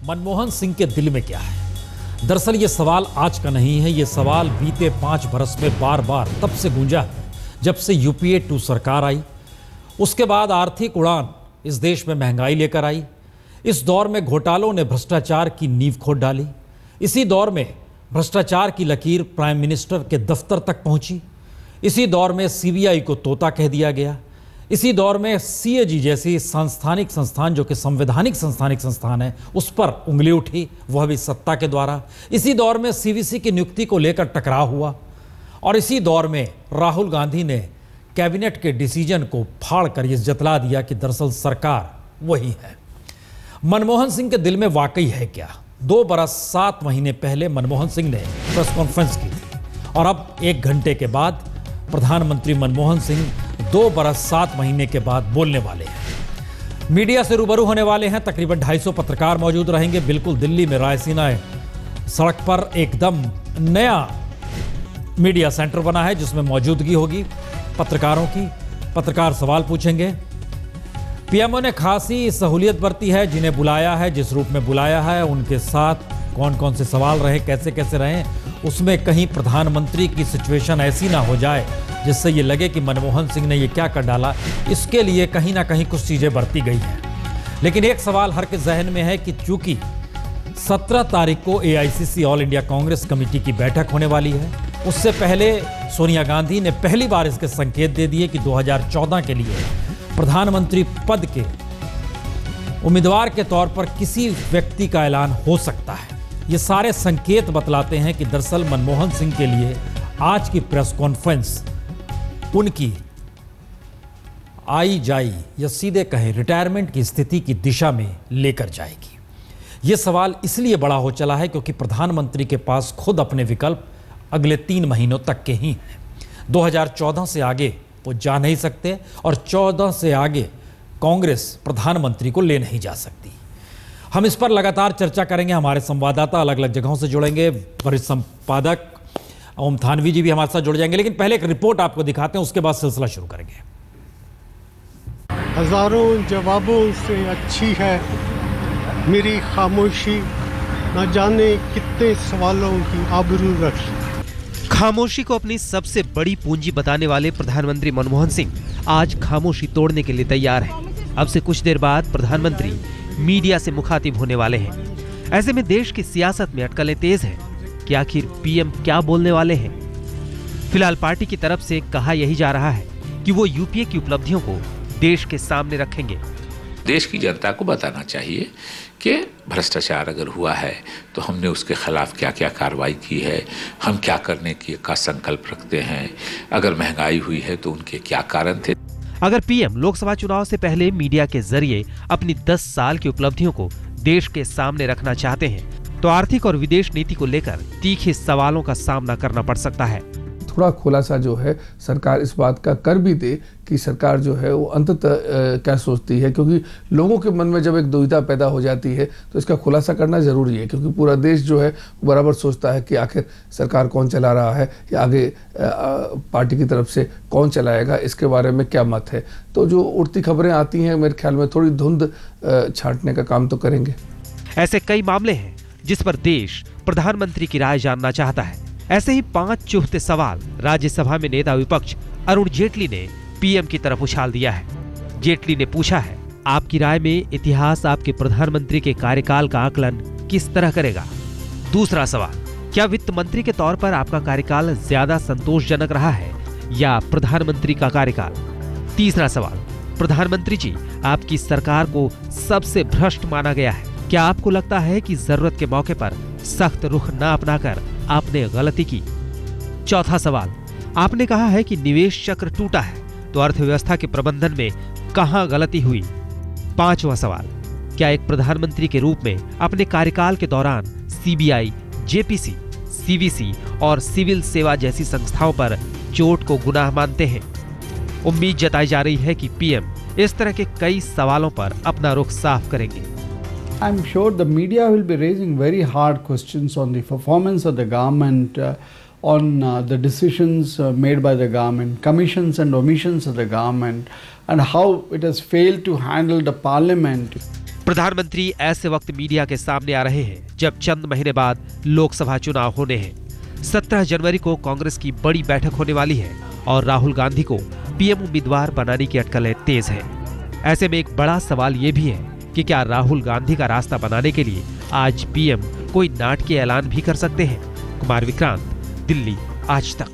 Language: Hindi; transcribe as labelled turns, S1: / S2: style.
S1: मनमोहन सिंह के दिल में क्या है? दरअसल ये सवाल आज का नहीं है, ये सवाल बीते 5 बरस में बार बार तब से गूंजा है जब से यूपीए 2 सरकार आई। उसके बाद आर्थिक उड़ान इस देश में महंगाई लेकर आई। इस दौर में घोटालों ने भ्रष्टाचार की नींव खोद डाली। इसी दौर में भ्रष्टाचार की लकीर प्राइम मिनिस्टर के दफ्तर तक पहुंची। इसी दौर में सीबीआई को तोता कह दिया गया। इसी दौर में सीएजी जैसी सांस्थानिक संस्थान, जो कि संवैधानिक संस्थान है, उस पर उंगली उठी, वह भी सत्ता के द्वारा। इसी दौर में सीवीसी की नियुक्ति को लेकर टकराव हुआ और इसी दौर में राहुल गांधी ने कैबिनेट के डिसीजन को फाड़कर यह जतला दिया कि दरअसल सरकार वही है। मनमोहन सिंह के दिल में वाकई है क्या? 2 बरस 7 महीने पहले मनमोहन सिंह ने प्रेस कॉन्फ्रेंस की थी और अब 1 घंटे के बाद प्रधानमंत्री मनमोहन सिंह 2 बरस 7 महीने के बाद बोलने वाले हैं। मीडिया से रूबरू होने वाले हैं। तकरीबन 250 पत्रकार मौजूद रहेंगे। बिल्कुल दिल्ली में रायसीना सड़क पर एकदम नया मीडिया सेंटर बना है जिसमें मौजूदगी होगी पत्रकारों की। पत्रकार सवाल पूछेंगे। पीएमओ ने खासी सहूलियत बरती है, जिन्हें बुलाया है, जिस रूप में बुलाया है, उनके साथ कौन कौन से सवाल रहे, कैसे कैसे रहे, उसमें कहीं प्रधानमंत्री की सिचुएशन ऐसी ना हो जाए जिससे ये लगे कि मनमोहन सिंह ने ये क्या कर डाला। इसके लिए कहीं ना कहीं कुछ चीज़ें बरती गई हैं। लेकिन एक सवाल हर के जहन में है कि चूंकि 17 तारीख को AICC all India Congress committee की बैठक होने वाली है, उससे पहले सोनिया गांधी ने पहली बार इसके संकेत दे दिए कि 2014 के लिए प्रधानमंत्री पद के उम्मीदवार के तौर पर किसी व्यक्ति का ऐलान हो सकता है। ये सारे संकेत बतलाते हैं कि दरअसल मनमोहन सिंह के लिए आज की प्रेस कॉन्फ्रेंस उनकी आई जाई या सीधे कहें रिटायरमेंट की स्थिति की दिशा में लेकर जाएगी। ये सवाल इसलिए बड़ा हो चला है क्योंकि प्रधानमंत्री के पास खुद अपने विकल्प अगले 3 महीनों तक के ही हैं। 2014 से आगे वो जा नहीं सकते और 14 से आगे कांग्रेस प्रधानमंत्री को ले नहीं जा सकती। हम इस पर लगातार चर्चा करेंगे। हमारे संवाददाता अलग अलग जगहों से जुड़ेंगे। वरिष्ठ संपादक ओम थानवी जी भी हमारे साथ जुड़ जाएंगे। लेकिन पहले एक रिपोर्ट आपको दिखाते हैं, उसके बाद सिलसिला शुरू करेंगे।
S2: हजारों जवाबों से अच्छी है मेरी खामोशी, न जाने कितने सवालों की आबरू रख।
S3: खामोशी को अपनी सबसे बड़ी पूंजी बताने वाले प्रधानमंत्री मनमोहन सिंह आज खामोशी तोड़ने के लिए तैयार हैं। अब से कुछ देर बाद प्रधानमंत्री मीडिया से मुखातिब होने वाले हैं। ऐसे में देश की सियासत में अटकलें तेज हैं कि आखिर पीएम क्या बोलने वाले हैं। फिलहाल पार्टी की तरफ से कहा यही जा रहा है कि वो यूपीए की उपलब्धियों को देश के सामने रखेंगे।
S4: देश की जनता को बताना चाहिए कि भ्रष्टाचार अगर हुआ है तो हमने उसके खिलाफ क्या क्या कार्रवाई की है, हम क्या करने का संकल्प रखते हैं, अगर महंगाई हुई है तो उनके क्या कारण थे।
S3: अगर पीएम लोकसभा चुनाव से पहले मीडिया के जरिए अपनी 10 साल की उपलब्धियों को देश के सामने रखना चाहते हैं तो आर्थिक और विदेश नीति को लेकर तीखे सवालों का सामना करना पड़ सकता है।
S5: थोड़ा खुलासा जो है सरकार इस बात का कर भी दे कि सरकार जो है वो अंततः क्या सोचती है, क्योंकि लोगों के मन में जब एक दुविधा पैदा हो जाती है तो इसका खुलासा करना जरूरी है, क्योंकि पूरा देश जो है बराबर सोचता है कि आखिर सरकार कौन चला रहा है या आगे पार्टी की तरफ से कौन चलाएगा, इसके बारे में क्या मत है। तो जो उड़ती खबरें आती हैं मेरे ख्याल में थोड़ी धुंध छांटने का काम तो करेंगे।
S3: ऐसे कई मामले हैं जिस पर देश प्रधानमंत्री की राय जानना चाहता है। ऐसे ही 5 चुभते सवाल राज्यसभा में नेता विपक्ष अरुण जेटली ने पीएम की तरफ उछाल दिया है। जेटली ने पूछा है, आपकी राय में इतिहास आपके प्रधानमंत्री के कार्यकाल का आकलन किस तरह करेगा? दूसरा सवाल, क्या वित्त मंत्री के तौर पर आपका कार्यकाल ज्यादा संतोषजनक रहा है या प्रधानमंत्री का कार्यकाल? तीसरा सवाल, प्रधानमंत्री जी, आपकी सरकार को सबसे भ्रष्ट माना गया है। क्या आपको लगता है कि जरूरत के मौके पर सख्त रुख न अपनाकर आपने गलती की? चौथा सवाल, आपने कहा है कि निवेश चक्र टूटा है, तो अर्थव्यवस्था के प्रबंधन में कहां गलती हुई? पांचवा सवाल, क्या एक प्रधानमंत्री के रूप में अपने कार्यकाल के दौरान सीबीआई, जेपीसी, सीवीसी और सिविल सेवा जैसी संस्थाओं पर चोट को गुनाह मानते हैं? उम्मीद जताई जा रही है कि पीएम इस तरह के कई सवालों पर अपना रुख साफ करेंगे।
S6: I'm sure the media will be raising very hard questions on the performance of the government, on the decisions made by the government, commissions and omissions of the government, and how it has failed to handle the parliament.
S3: प्रधानमंत्री ऐसे वक्त मीडिया के सामने आ रहे हैं जब चंद महीने बाद लोकसभा चुनाव होने हैं। 17 जनवरी को कांग्रेस की बड़ी बैठक होने वाली है और राहुल गांधी को पीएम उम्मीदवार बनाने की अटकलें तेज हैं। ऐसे में एक बड़ा सवाल ये भी है कि क्या राहुल गांधी का रास्ता बनाने के लिए आज पीएम कोई नाटकीय ऐलान भी कर सकते हैं। कुमार विक्रांत, दिल्ली, आज तक।